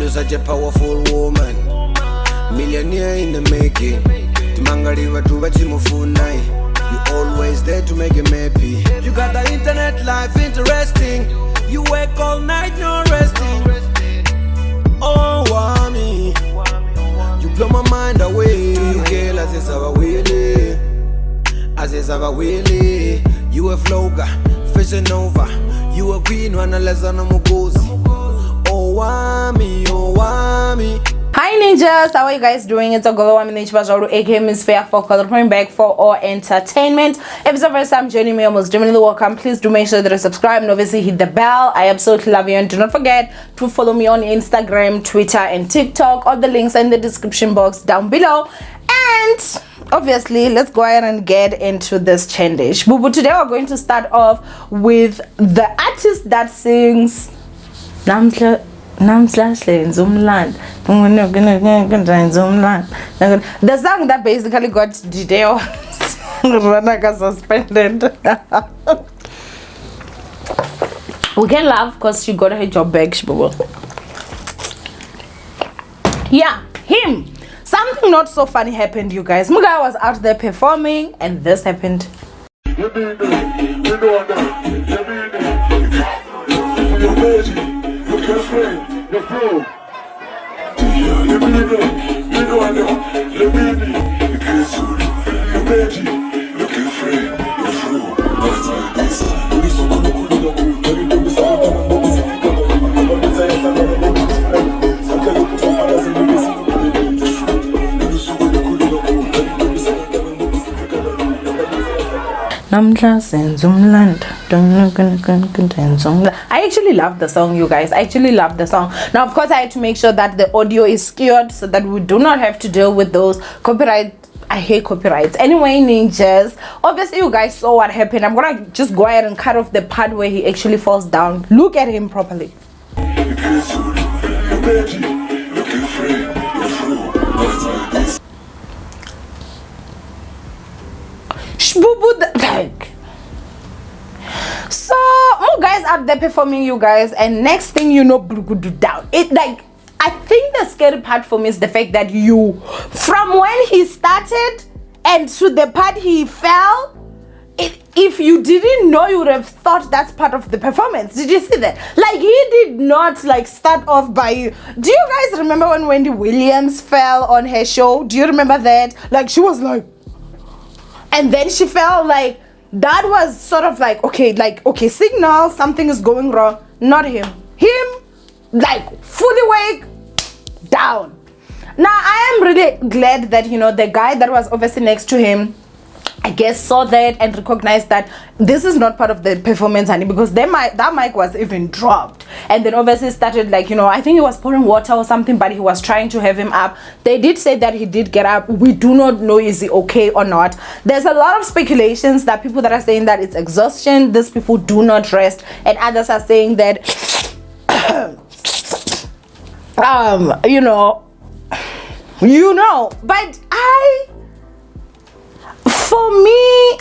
You're such a powerful woman, millionaire in the making. Timangariva tuvachimufunai. You always there to make him happy. You got the internet life interesting. You work all night, no resting. Oh, Owamie, you blow my mind away. You girl, as is our willy, as is our willy. You a vlogger, fishing over. You a queen, wanna lesson on Mugozi. Owamie, Owamie. Hi ninjas, how are you guys doing? It's a Owamie Ninja aka Miss Fair for coming back for all entertainment. If it's the first time joining me, almost definitely welcome. Please do make sure that you subscribe and obviously hit the bell. I absolutely love you, and do not forget to follow me on Instagram, Twitter and TikTok. All the links are in the description box down below. And obviously let's go ahead and get into this chandish. Boo, today we're going to start off with the artist that sings Umlando. The song that basically got Jideo Ranaka suspended. We can laugh because she got her job back. Yeah, him. Something not so funny happened, you guys. Muga was out there performing and this happened. I actually love the song, you guys. I actually love the song. Now of course I had to make sure that the audio is skewed so that we do not have to deal with those copyright. I hate copyrights. Anyway, ninjas, obviously you guys saw what happened. I'm gonna just go ahead and cut off the part where he actually falls down. Look at him properly. So more guys out there performing, you guys, and next thing you know, down. It like, I think the scary part for me is the fact that you, from when he started and to the part he fell, if you didn't know, you would have thought that's part of the performance. Did you see that? Like, he did not like start off by, do you guys remember when Wendy Williams fell on her show? Do you remember that? Like, she was like, and then she fell. Like, that was sort of like, okay, signal something is going wrong. Not him. Like, fully awake, down. Now I am really glad that, you know, the guy that was obviously next to him, I guess, saw that and recognized that this is not part of the performance, honey, because that mic was even dropped. And then obviously started, like, you know, I think he was pouring water or something, but he was trying to have him up. They did say that he did get up. We do not know is he okay or not. There's a lot of speculations that people that are saying that it's exhaustion, these people do not rest, and others are saying that you know, but for me,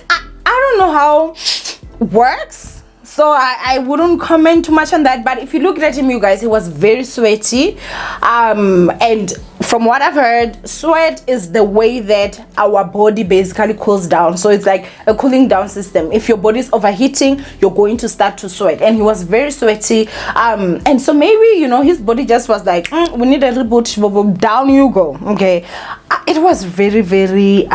I don't know how it works, so I wouldn't comment too much on that. But if you looked at him, you guys, he was very sweaty, and from what I've heard, sweat is the way that our body basically cools down. So it's like a cooling down system. If your body's overheating, you're going to start to sweat, and he was very sweaty, and so maybe, you know, his body just was like, we need a reboot, down you go. Okay, it was very, very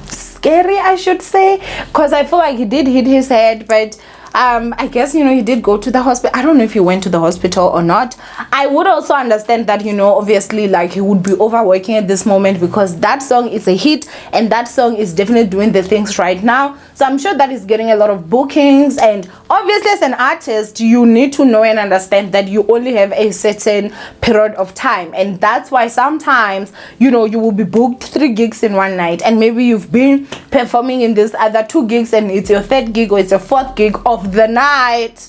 scary, I should say, because I feel like he did hit his head, but I guess, you know, he did go to the hospital. I don't know if he went to the hospital or not. I would also understand that, you know, obviously, like, he would be overworking at this moment because that song is a hit and that song is definitely doing the things right now. So I'm sure that he's getting a lot of bookings, and obviously as an artist, you need to know and understand that you only have a certain period of time, and that's why sometimes, you know, you will be booked 3 gigs in one night, and maybe you've been performing in this other 2 gigs and it's your 3rd gig or it's your 4th gig of the night,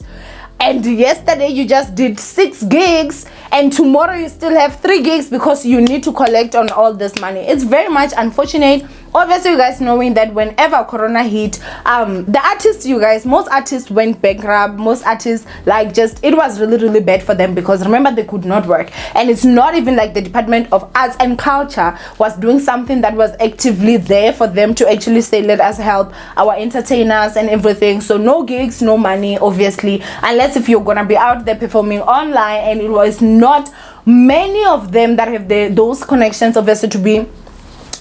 and yesterday you just did 6 gigs and tomorrow you still have 3 gigs because you need to collect on all this money. It's very much unfortunate. Obviously, you guys knowing that whenever Corona hit, the artists, you guys, most artists went bankrupt. Most artists, like, just, it was really, really bad for them, because remember, they could not work. And it's not even like the Department of Arts and Culture was doing something that was actively there for them to actually say, let us help our entertainers and everything. So no gigs, no money, obviously, unless if you're gonna be out there performing online. And it was not many of them that have those connections, obviously, to be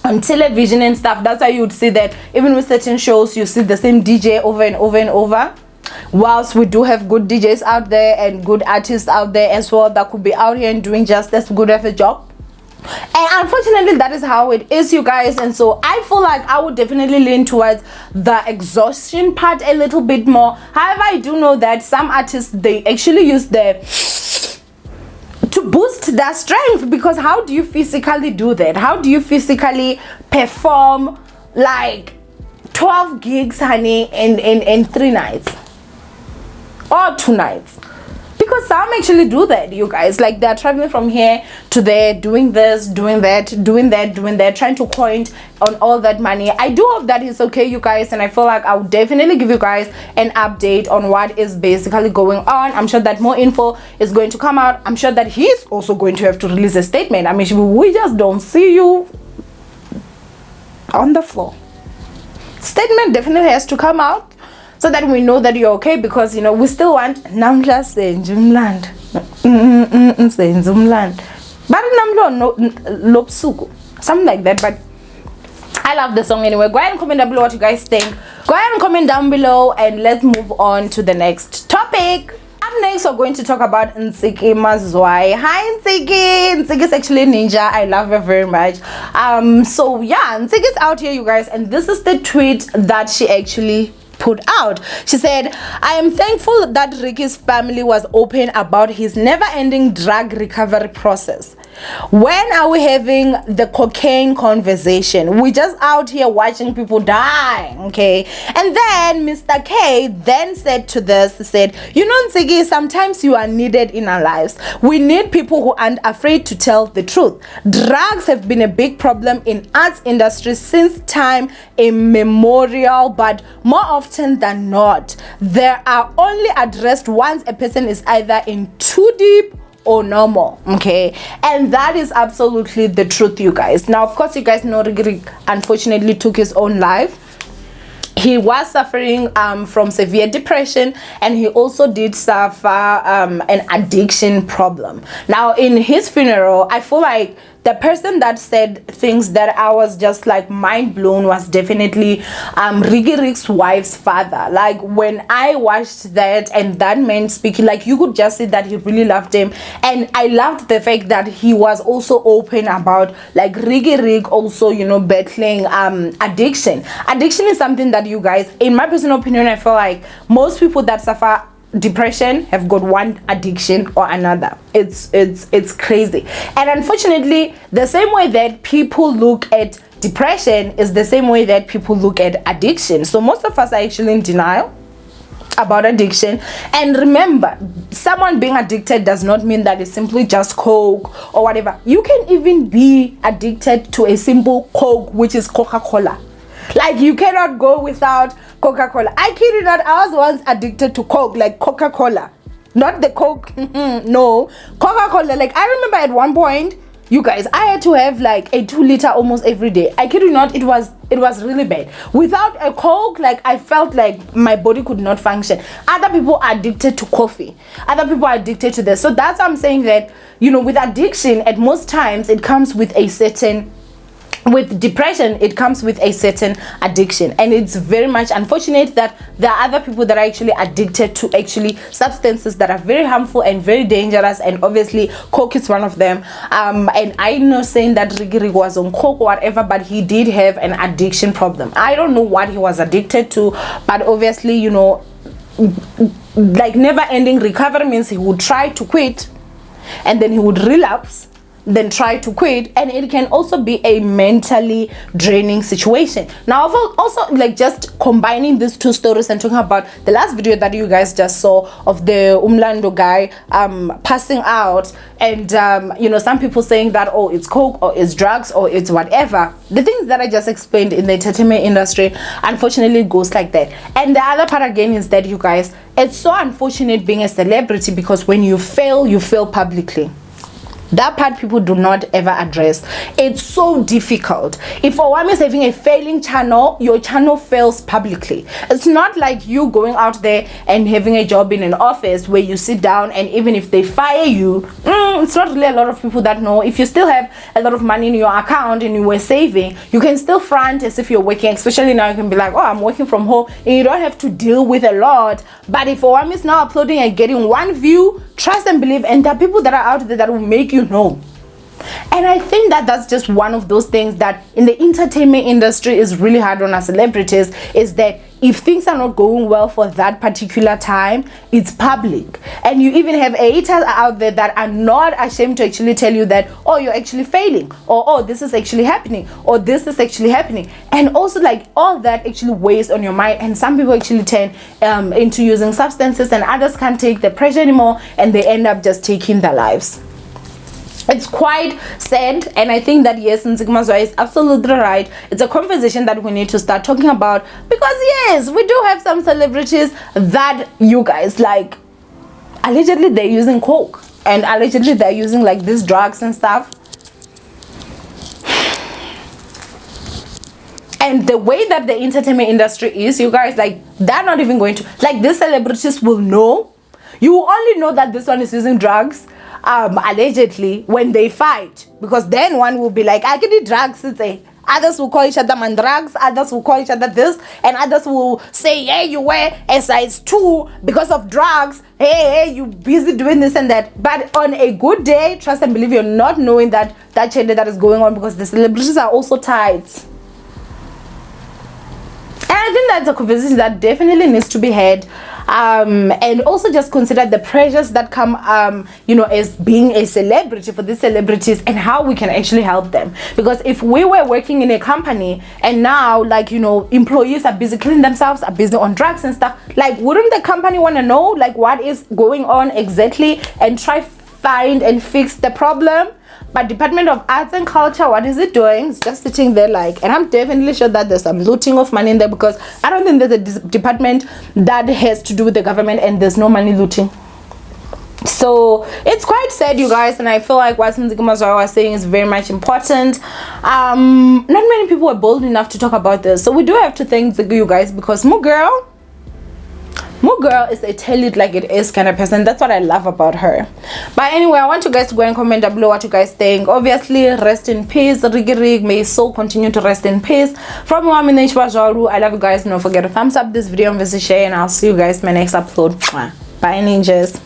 on television and stuff. That's why you would see that even with certain shows, you see the same DJ over and over and over. Whilst we do have good DJs out there and good artists out there as well that could be out here and doing just as good of a job. And unfortunately, that is how it is, you guys. And so I feel like I would definitely lean towards the exhaustion part a little bit more. However, I do know that some artists, they actually use to boost their strength, because how do you physically do that? How do you physically perform like 12 gigs, honey, in 3 nights or 2 nights? Because some actually do that, you guys. Like, they're traveling from here to there, doing this, doing that, trying to coin on all that money. I do hope that is okay, you guys, and I feel like I will definitely give you guys an update on what is basically going on. I'm sure that more info is going to come out. I'm sure that he's also going to have to release a statement. I mean, we just don't see you on the floor. Statement definitely has to come out, so that we know that you're okay, because, you know, we still want Namla Senj Umlando. Senj Umlando. But Namlo Lopsuku. Something like that. But I love the song anyway. Go ahead and comment down below what you guys think. Go ahead and comment down below, and let's move on to the next topic. Up next, we're going to talk about Ntsiki Mazwai. Hi Ntsiki. Ntsiki is actually a ninja. I love her very much. So yeah, Ntsiki is out here, you guys, and this is the tweet that she actually put out. She said, I am thankful that Ricky's family was open about his never-ending drug recovery process. When are we having the cocaine conversation? We just out here watching people die, okay? And then Mr. K then said to this, he said, you know, Ntsiki, sometimes you are needed in our lives. We need people who aren't afraid to tell the truth. Drugs have been a big problem in arts industry since time immemorial, but more often than not, they are only addressed once a person is either in too deep or normal, okay? And that is absolutely the truth, you guys. Now, of course, you guys know Riky unfortunately took his own life. He was suffering from severe depression, and he also did suffer an addiction problem. Now, in his funeral, I feel like the person that said things that I was just like mind blown was definitely Rick's wife's father. Like, when I watched that and that man speaking, like, you could just see that he really loved him. And I loved the fact that he was also open about, like, Rick also, you know, battling addiction. Addiction is something that, you guys, in my personal opinion, I feel like most people that suffer depression have got one addiction or another. It's crazy. And unfortunately, the same way that people look at depression is the same way that people look at addiction. So most of us are actually in denial about addiction. And remember, someone being addicted does not mean that it's simply just coke or whatever. You can even be addicted to a simple coke, which is Coca-Cola. Like, you cannot go without Coca-Cola. I kid you not, I was once addicted to Coke, like Coca-Cola. Not the Coke, no. Coca-Cola, like, I remember at one point, you guys, I had to have like a 2-liter almost every day. I kid you not, it was really bad. Without a Coke, like, I felt like my body could not function. Other people are addicted to coffee. Other people are addicted to this. So that's why I'm saying that, you know, with addiction, at most times, it comes with a certain, with depression, it comes with a certain addiction. And it's very much unfortunate that there are other people that are actually addicted to actually substances that are very harmful and very dangerous, and obviously coke is one of them. And I'm not saying that Riky was on coke or whatever, but he did have an addiction problem. I don't know what he was addicted to, but obviously, you know, like, never ending recovery means he would try to quit, and then he would relapse, then try to quit, and it can also be a mentally draining situation. Now I've also like just combining these two stories and talking about the last video that you guys just saw of the Umlando guy passing out, and you know, some people saying that, oh, it's coke or it's drugs or it's whatever. The things that I just explained in the entertainment industry, unfortunately it goes like that. And the other part again is that, you guys, it's so unfortunate being a celebrity, because when you fail publicly. That part people do not ever address. It's so difficult. If Owamie is having a failing channel, your channel fails publicly. It's not like you going out there and having a job in an office where you sit down, and even if they fire you, it's not really a lot of people that know. If you still have a lot of money in your account and you were saving, you can still front as if you're working. Especially now, you can be like, oh, I'm working from home, and you don't have to deal with a lot. But if Owamie is now uploading and getting one view, trust and believe, and there are people that are out there that will make you know. And I think that that's just one of those things that in the entertainment industry is really hard on us celebrities, is that if things are not going well for that particular time, it's public. And you even have haters out there that are not ashamed to actually tell you that, oh, you're actually failing, or oh, this is actually happening, or this is actually happening. And also, like, all that actually weighs on your mind, and some people actually turn into using substances, and others can't take the pressure anymore, and they end up just taking their lives. It's quite sad, and I think that, yes, Ntsiki is absolutely right. It's a conversation that we need to start talking about, because yes, we do have some celebrities that, you guys, like, allegedly they're using coke, and allegedly they're using like these drugs and stuff. And the way that the entertainment industry is, you guys, like, they're not even going to, like, these celebrities will know. You will only know that this one is using drugs allegedly when they fight, because then one will be like, I can eat drugs, others will call each other man drugs, others will call each other this, and others will say, hey, you wear a size 2 because of drugs, hey, you busy doing this and that. But on a good day, trust and believe, you're not knowing that change that is going on, because the celebrities are also tied. And I think that's a conversation that definitely needs to be had, and also just consider the pressures that come, you know, as being a celebrity, for these celebrities, and how we can actually help them. Because if we were working in a company and now, like, you know, employees are busy killing themselves, are busy on drugs and stuff, like, wouldn't the company want to know, like, what is going on exactly, and try find and fix the problem? But Department of Arts and Culture, what is it doing? It's just sitting there, like, and I'm definitely sure that there's some looting of money in there, because I don't think there's a department that has to do with the government and there's no money looting. So it's quite sad, you guys, and I feel like what Ntsiki was saying is very much important. Not many people were bold enough to talk about this, so we do have to thank you guys, because Mo girl is a tell it like it is kind of person. That's what I love about her. But anyway, I want you guys to go and comment down below what you guys think. Obviously, rest in peace, Riky. May his soul continue to rest in peace. From Owamie, I love you guys. Don't forget to thumbs up this video and visit share, and I'll see you guys in my next upload. Bye, ninjas.